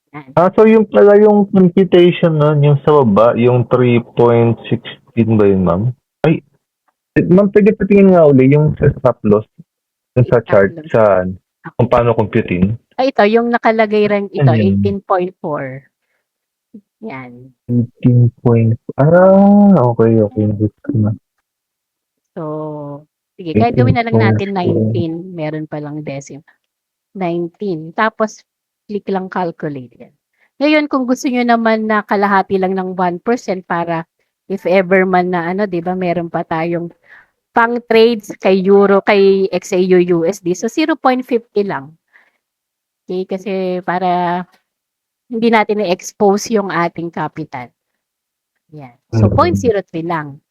yan.
So yung pala yung computation nun, yung sa baba, yung 3.16 ba yun, ma'am? Ay, ma'am, pwede patingin nga uli yung sa stop loss, yung sa
Stop
chart,
loss.
sa kung paano computing.
Ay, ito, yung nakalagay rin ito,
Ayan.
18.4. Yan.
18 point. Okay. Gusto ko na.
So, sige, kahit gawin na lang natin
18.4.
19. Meron palang decimal. 19. Tapos, click lang calculate. Yan. Ngayon, kung gusto nyo naman na kalahati lang ng 1% para if ever man na ano, di ba, meron pa tayong pang trades kay Euro, kay XAU USD. So, 0.50 lang. Okay, kasi para hindi natin i-expose yung ating capital. Yan. So, 0.03 lang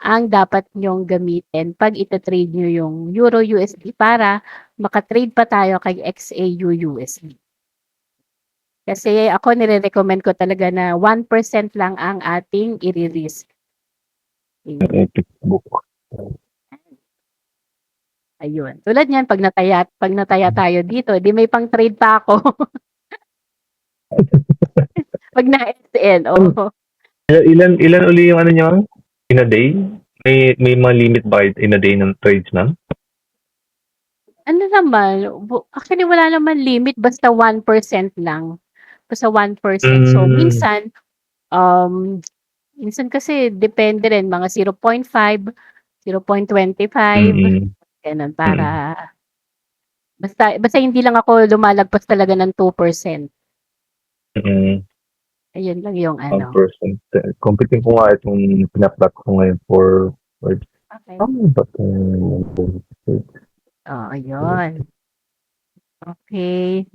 ang dapat nyong gamitin pag ita-trade nyo yung Euro USD para makatrade pa tayo kay XAU USD. Kasi ako nire-recommend ko talaga na 1% lang ang ating i-risk.
Epic book.
Ayun. Tulad niyan, pag nataya tayo dito, di may pang trade pa ako. Pag na-SL, oh.
Ilan uli yung ano nyo? In a day? May mga limit ba in a day ng trades, ma'am?
Ano naman, actually wala naman limit, basta 1% lang. Basta 1%. So, minsan kasi depende rin, mga 0.5, 0.25, ganun, para basta hindi lang ako lumalagpas talaga ng 2%. Ayun lang yung ano.
1%. Computing ko nga itong pinaplot ko ngayon for
Okay.
ano ba itong
Oh, ayun. Okay.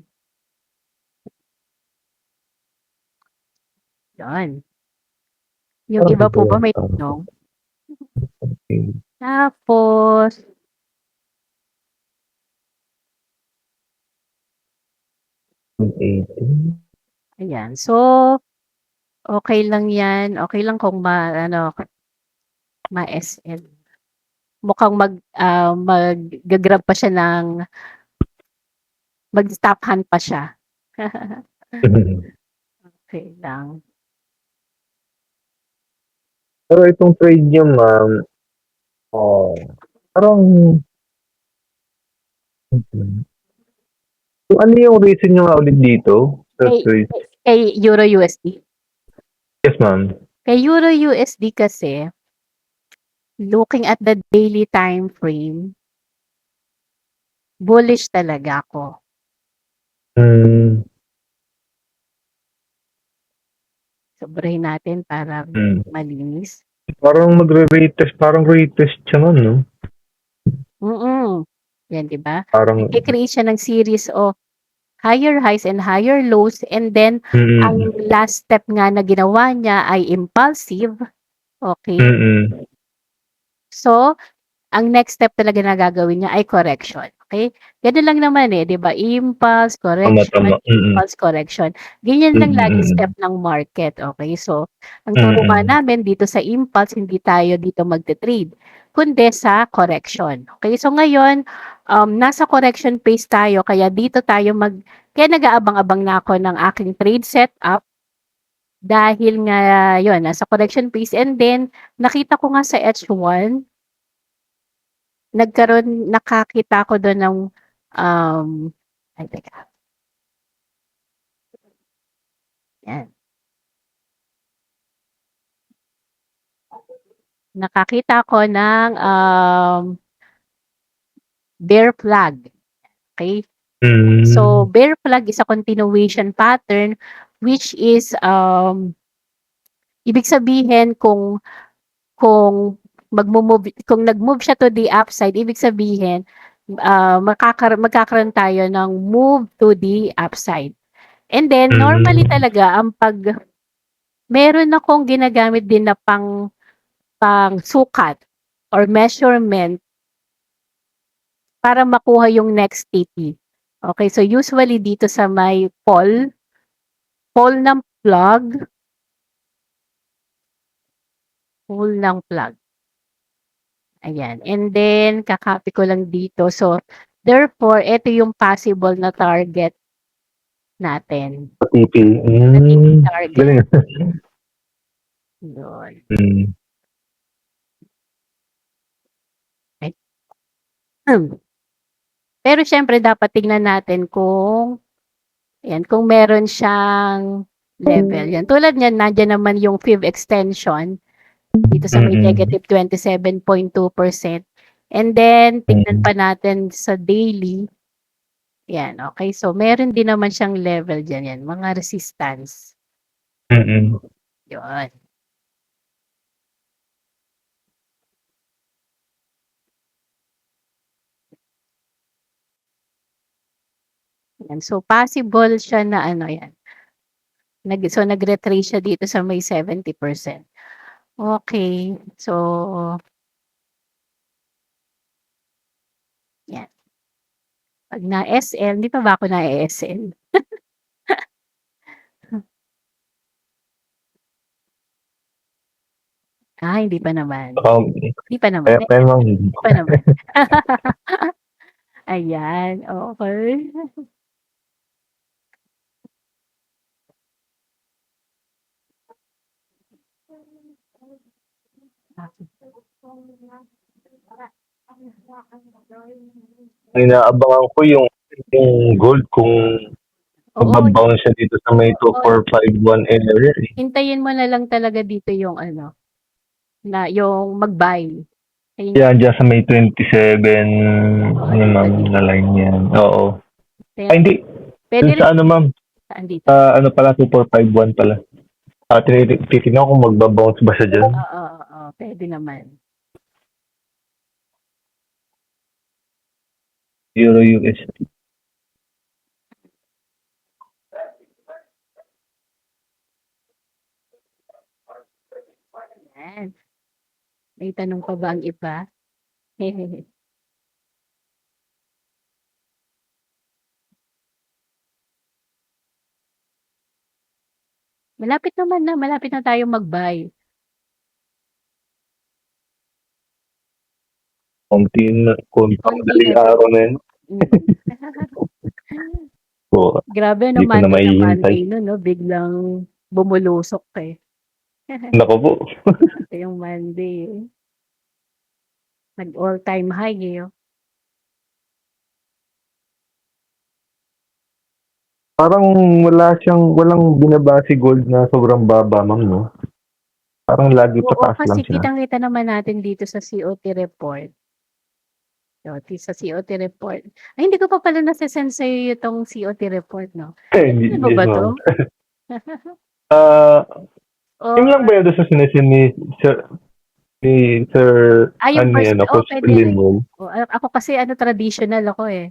Yun. Yung iba po ba may tanong? Tapos, ayan. So, okay lang yan. Okay lang kung ma-SL. Mukhang mag-grab pa siya mag-stop hand pa siya. Okay lang.
Pero itong trade nyo, ma'am, parang so, ano yung reason nyo nga ulit dito sa trade?
Kay Euro USD.
Yes, ma'am.
Kay Euro USD kasi, looking at the daily time frame, bullish talaga ako. Sobrahin natin para malinis.
Parang retest siya nun, no?
Yan, di ba?
Parang
I-create siya ng series of higher highs and higher lows, and then ang last step nga na ginawa niya ay impulsive. Okay? So, ang next step talaga na gagawin niya ay correction. Okay? Ganun lang naman di ba? Impulse, correction, impulse, correction. Ganyan lang lagi step ng market. Okay? So, ang turuan namin dito sa impulse, hindi tayo dito magte-trade, kundi sa correction. Okay? So, ngayon, nasa correction phase tayo, kaya dito tayo kaya nag-aabang-abang na ako ng aking trade setup dahil nga, yun, nasa correction phase, and then, nakita ko nga sa H1, nakakita ko doon ng, ay teka. Yan. nakakita ko ng bear flag. Okay? So, bear flag is a continuation pattern which is ibig sabihin kung kung nag-move siya to the upside, ibig sabihin magkakaroon tayo ng move to the upside. And then normally talaga meron akong ginagamit din na pang sukat or measurement para makuha yung next TP. Okay, so usually dito sa may pole ng plug, ayan. And then, kakopy ko lang dito. So, therefore, ito yung possible na target natin.
TP.
Target.
Galing.
Yun. Pero syempre dapat tingnan natin kung meron siyang level. Yan. Tulad niyan, nandiyan naman yung fib extension dito sa may negative 27.2%. And then, tingnan pa natin sa daily. Yan, okay. So, meron din naman siyang level dyan. Yan, mga resistance. Yun. Yan. So, possible siya na yan. So, nag-retrace siya dito sa may 70%. Okay. So, yan. Pag na-SL, hindi pa ba ako na-SL? Hindi pa naman. Hindi pa naman. Hindi pa naman. Ayan, okay.
Inaabangan ko yung gold kung mababounce siya dito sa may 2451 area.
Hintayin mo na lang talaga dito yung na yung mag-buy.
Yan, dyan sa may 27, na line yan. Oo. Hindi.
Pwede
sa ma'am?
Saan dito?
Ano pala, 2451 pala. Titignan ko kung magbabounce ba siya dyan.
Oo, pwede naman.
Euro USD.
Yan. May tanong pa ba ang iba? Malapit na tayo mag-buy.
Konti madaling araw na yun.
Grabe
Hindi ko na
Monday no? Biglang bumulusok eh.
Nako po.
Ito yung Monday. Nag-all-time high eh.
Parang walang binabase gold na sobrang baba, ma'am, no? Parang lagi pataas lang siya.
Kasi kitang-kita naman natin dito sa COT report. Sa COT report. Ay, hindi ko pa pala nasa-send sa'yo itong COT report, no?
Hindi
Ano ba to?
Yung lang ba yun doon sa sinasin ni Sir
yung first,
Coach Limon?
Ako kasi traditional ako eh.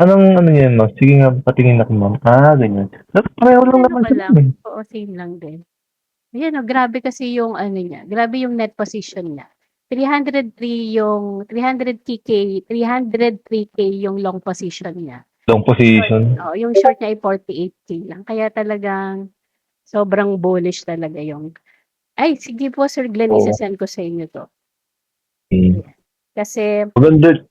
Anong yan, ma'am? Sige nga, patingin ako, ma'am. Ganyan. Pareho lang naman siya.
Oo, same lang din. Ayan, grabe kasi yung niya. Grabe yung net position niya. 303K yung long position niya.
Long position?
Yung short niya ay 48K lang. Kaya talagang sobrang bullish talaga yung. Ay, sige po Sir Glenn, isasend ko sa inyo to. Kasi
maganda.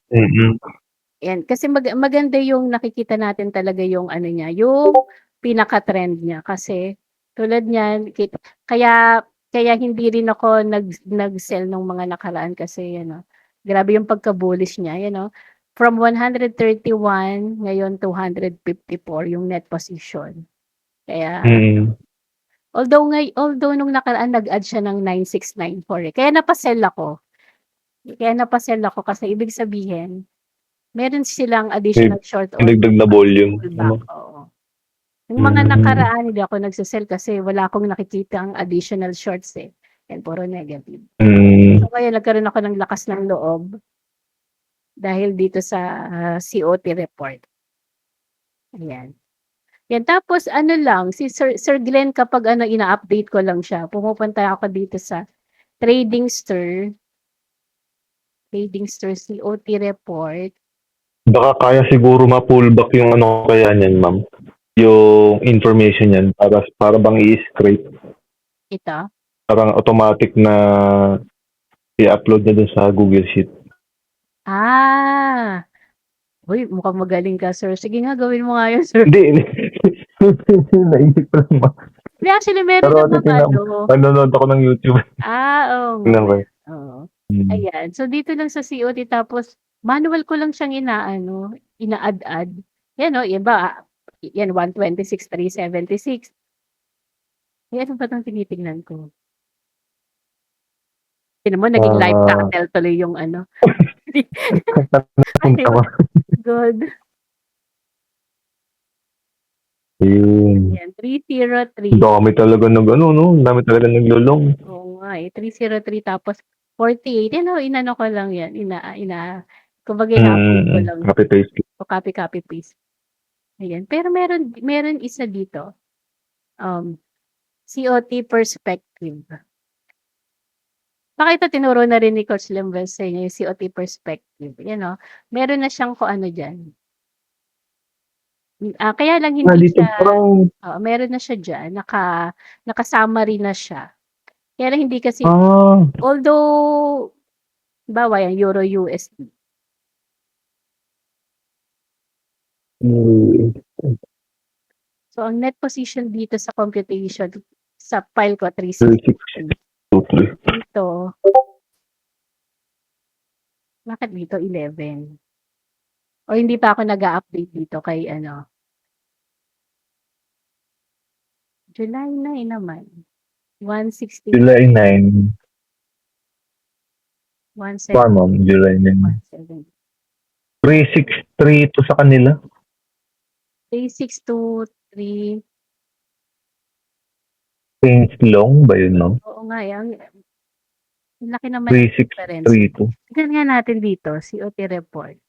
Yan, kasi maganda yung nakikita natin talaga yung niya, yung pinaka-trend niya kasi tulad niyan kaya hindi rin ako nag-sell nung mga nakaraan kasi grabe yung pagka-bullish niya, from 131 ngayon 254 yung net position. Kaya Although nung nakaraan nag-add siya ng 9694 eh. Kaya napasell ako kasi ibig sabihin, meron silang additional short or
Dagdag na volume.
pullback,
Ano?
oo. Yung mga
Mm.
nakaraan hindi ako nagse-sell kasi wala akong nakikitang additional shorts eh. Yan puro negative.
Mm.
So kaya nagkaroon ako ng lakas ng loob dahil dito sa COT report. Ayan. Yan tapos ano lang si Sir Glenn kapag ano ina-update ko lang siya, pumupunta ako dito sa Tradingster COT report.
Baka kaya siguro ma-pullback yung ano kaya niyan, ma'am. Yung information niyan para bang i-scrape.
Ito.
Parang automatic na i-upload na dun sa Google Sheet.
Ah. Uy, mukhang magaling ka, sir. Sige nga, gawin mo nga yun, sir.
Hindi. Naisip ko lang, ma'am.
Hindi, actually, meron
Pero
namang
tingnan mo.
ano.
Nanonood ako ng YouTube.
Oo nga.
Tingnan ko.
Oo.
Mm.
Ayan. So, dito lang sa COT, tapos, manual ko lang siyang ina-add-add. Yan, o. Yan ba? Yan, 126, 376. Yan, ano ba itong tinitingnan ko? Tinan mo, naging live channel tuloy yung ano.
Punta ko.
Good.
Yun.
Yan, 303.
Dami talaga no? Dami talaga naglulong.
Oo nga eh. 303 tapos 48. Yan o, inano ko lang yan. Kumbaga ina-upload ko lang.
Copy paste.
O copy paste. Ayan. Pero meron isa dito. COT perspective. Baka ito tinuro na rin ni Coach Lemvel sa inyo, yung COT perspective. Yan o. Meron na siyang kung ano dyan. Kaya lang hindi
Dito
siya,
parang,
meron na siya dyan. Naka-summary na siya. Kaya lang hindi kasi, although, bawa yan, Euro USD. So, ang net position dito sa computation, sa file ko, 360.
3623.
Dito, bakit dito 11? O hindi pa ako nag-a-update dito kay ano. July 9 naman. 160.
July 9.
170.
Ma'am, July 9.
170.
363 to sa kanila.
3623.
Range long ba yun, no?
Oo nga, ang laki naman ng difference.
3632.
Tignan nga natin dito, COT report.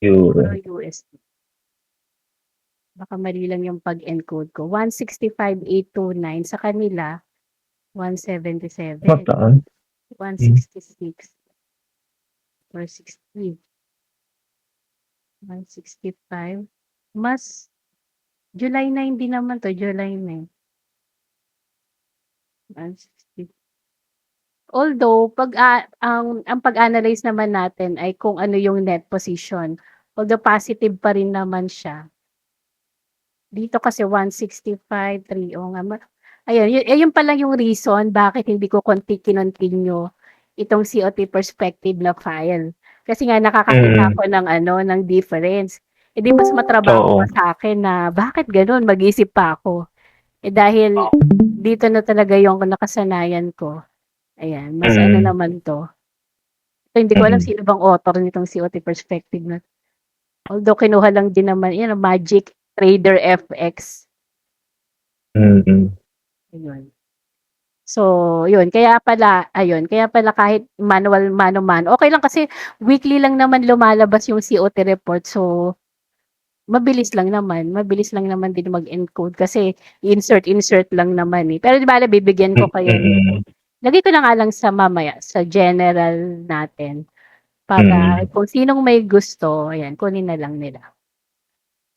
Euro.
Euro USD. Baka mali lang yung pag-encode ko. 165,829. Sa kanila, 177.
Mataan.
166. 460. 165. Mas, July 9 din naman to. July 9. 160. Although, ang pag-analyze naman natin ay kung ano yung net position. Although positive pa rin naman siya. Dito kasi 165.3. O nga. Ayun, yun pala yung reason bakit hindi ko kinontinue itong COT perspective na file. Kasi nga nakakakita ko ng difference. E di mas matrabaho pa sa akin na bakit ganun, mag-isip pa ako. Dahil dito na talaga yung nakasanayan ko. Ayan, mas ano naman to. So, hindi ko alam sino bang author nitong COT perspective na. Although kinuha lang din naman, Magic Trader FX. Ayun. So, yun. Kaya pala kahit mano-mano, okay lang kasi weekly lang naman lumalabas yung COT report. So, mabilis lang naman din mag-encode kasi insert lang naman eh. Pero di ba bibigyan ko kayo lagay ko na nga lang sa mamaya, sa general natin. Para kung sinong may gusto, ayan, kunin na lang nila.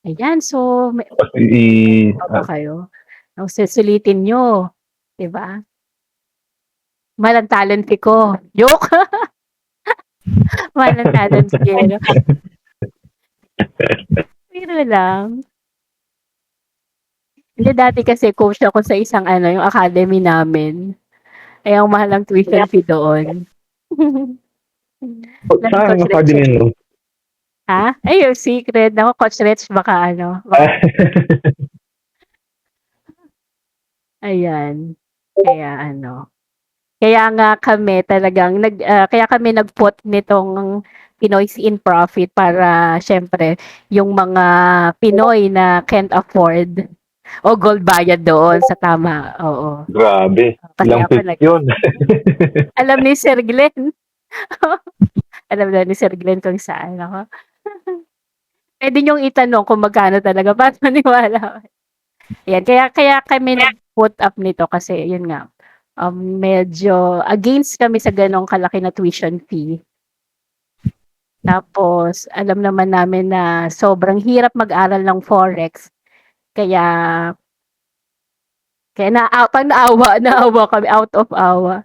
Ayan, so, pa kayo. Susulitin nyo. Diba? Malang talent ko. Joke! Malang talent ko. Pero lang. Hindi, dati kasi coach ako sa isang yung academy namin. Ay, ang mahal ang tuition fee doon.
Saan ang academy no?
Ha? Ay, yung secret. Ako, Coach Rich, baka Ayan. Kaya nga kami talagang kaya kami nag-put nitong Pinoy's in Profit para siyempre yung mga Pinoy na can't afford o gold bayad doon sa tama, oo.
Grabe.
Kasi
Ilang
ako
pips yun.
alam ni Sir Glenn. Alam na ni Sir Glenn kung saan ako. Puwede niyong itanong kung magkano talaga para maniwala. Ayan, kaya kami nag-put up nito kasi yun nga, medyo against kami sa gano'ng kalaki na tuition fee. Tapos alam naman namin na sobrang hirap mag-aral ng Forex kaya pag naawa kami out of awa.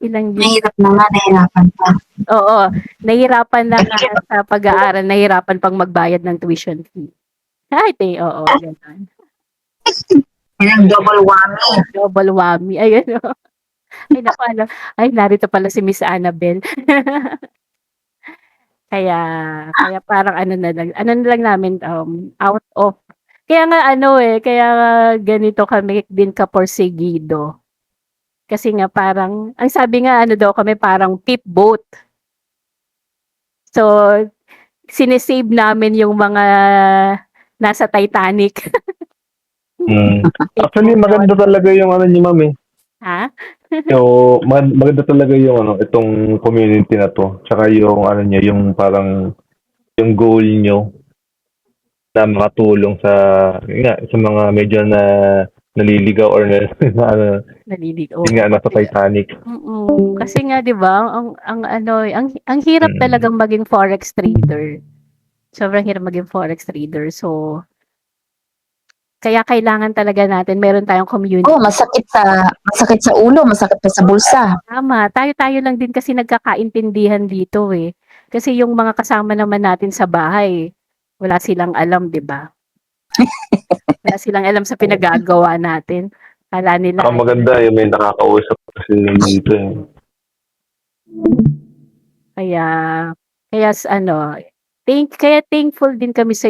Ilang
Mahirap na nga, nahirapan pa.
Oo, nahirapan na nga sa pag-aaral, nahirapan pang magbayad ng tuition fee. Oo, gano'n.
Yan ang double whammy.
Double whammy, ayun, oh. Ay naku, narito pala si Miss Annabel. Kaya parang ano na lang namin, out of kaya nga kaya nga ganito kami din kaporsigido. Kasi nga parang ang sabi nga daw kami parang peep boat. So, sine-save namin yung mga nasa Titanic.
Actually, maganda talaga yung ano niyo, ma'am, eh.
Ha?
So, maganda talaga yung itong community na to. Tsaka yung niyo, yung parang yung goal niyo na makatulong sa mga medyo na naliligaw or
Naliligaw.
yun nga, nasa Titanic.
Kasi nga 'di ba, ang hirap talagang maging forex trader. Sobrang hirap maging forex trader. So, kaya kailangan talaga natin meron tayong community.
Oh, masakit sa ulo, masakit pa sa bulsa.
Tama, tayo lang din kasi nagkakaintindihan dito, eh. Kasi yung mga kasama naman natin sa bahay, wala silang alam, 'di ba? Wala silang alam sa pinagagawa natin. Akala nila
Ang maganda yung may nakakausap kasi dito, eh.
kaya kaya thankful din kami sa